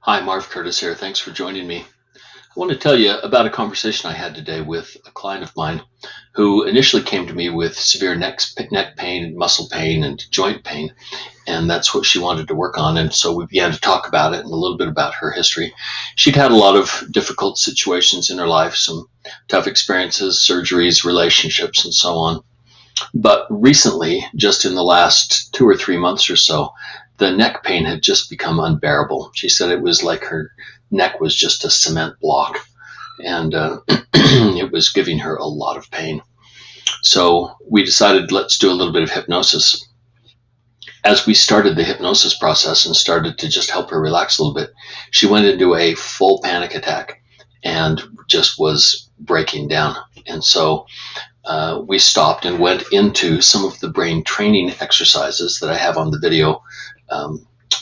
Hi, Marv Curtis here. Thanks for joining me. I want to tell you about a conversation I had today with a client of mine who initially came to me with severe neck pain, muscle pain, and joint pain, and that's what she wanted to work on. And so we began to talk about it and a little bit about her history. She'd had a lot of difficult situations in her life, some tough experiences, surgeries, relationships, and so on. But recently, just in the last 2 or 3 months or so, the neck pain had just become unbearable. She said it was like her neck was just a cement block, and it was giving her a lot of pain. So we decided, let's do a little bit of hypnosis. As we started the hypnosis process and started to just help her relax a little bit, she went into a full panic attack and just was breaking down. And so we stopped and went into some of the brain training exercises that I have on the video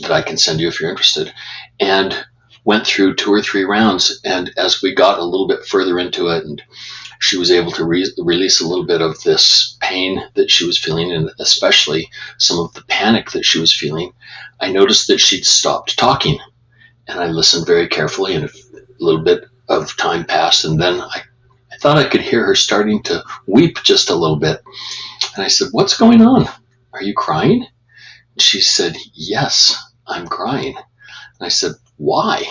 that I can send you if you're interested, and went through 2 or 3 rounds. And as we got a little bit further into it, and she was able to release a little bit of this pain that she was feeling, and especially some of the panic that she was feeling, I noticed that she'd stopped talking. And I listened very carefully, and a little bit of time passed, and then I thought I could hear her starting to weep just a little bit. And I said, "What's going on? Are you crying?" She said, "Yes, I'm crying." And I said, "Why?"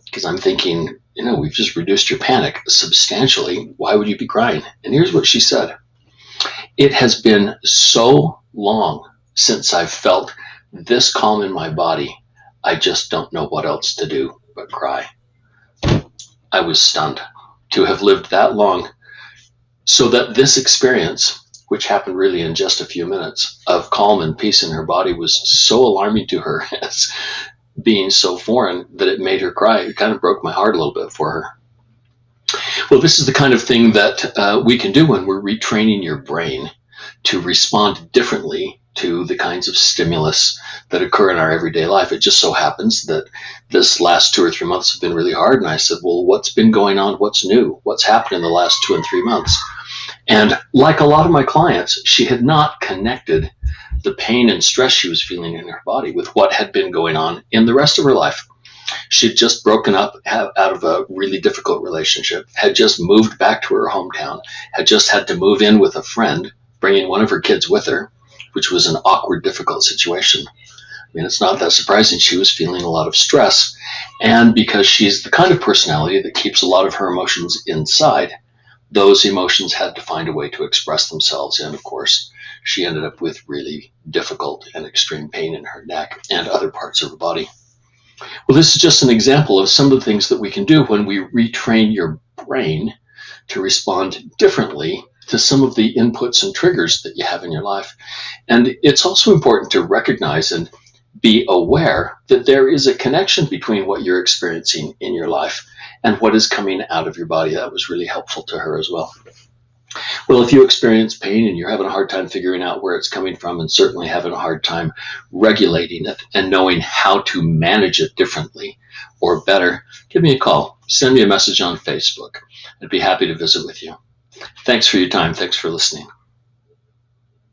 Because I'm thinking, we've just reduced your panic substantially. Why would you be crying? And here's what she said. "It has been so long since I've felt this calm in my body. I just don't know what else to do but cry." I was stunned to have lived that long, so that this experience, which happened really in just a few minutes, of calm and peace in her body was so alarming to her as being so foreign that it made her cry. It kind of broke my heart a little bit for her. Well, this is the kind of thing that we can do when we're retraining your brain to respond differently to the kinds of stimulus that occur in our everyday life. It just so happens that this last 2 or 3 months have been really hard. And I said, well, what's been going on? What's new? What's happened in the last 2 and 3 months? And like a lot of my clients, she had not connected the pain and stress she was feeling in her body with what had been going on in the rest of her life. She'd just broken up out of a really difficult relationship, had just moved back to her hometown, had just had to move in with a friend, bringing one of her kids with her, which was an awkward, difficult situation. I mean, it's not that surprising. She was feeling a lot of stress. And because she's the kind of personality that keeps a lot of her emotions inside, those emotions had to find a way to express themselves. And of course, she ended up with really difficult and extreme pain in her neck and other parts of her body. Well, this is just an example of some of the things that we can do when we retrain your brain to respond differently to some of the inputs and triggers that you have in your life. And it's also important to recognize and be aware that there is a connection between what you're experiencing in your life and what is coming out of your body. That was really helpful to her as well. Well, if you experience pain and you're having a hard time figuring out where it's coming from, and certainly having a hard time regulating it and knowing how to manage it differently or better, give me a call. Send me a message on Facebook. I'd be happy to visit with you. Thanks for your time. Thanks for listening.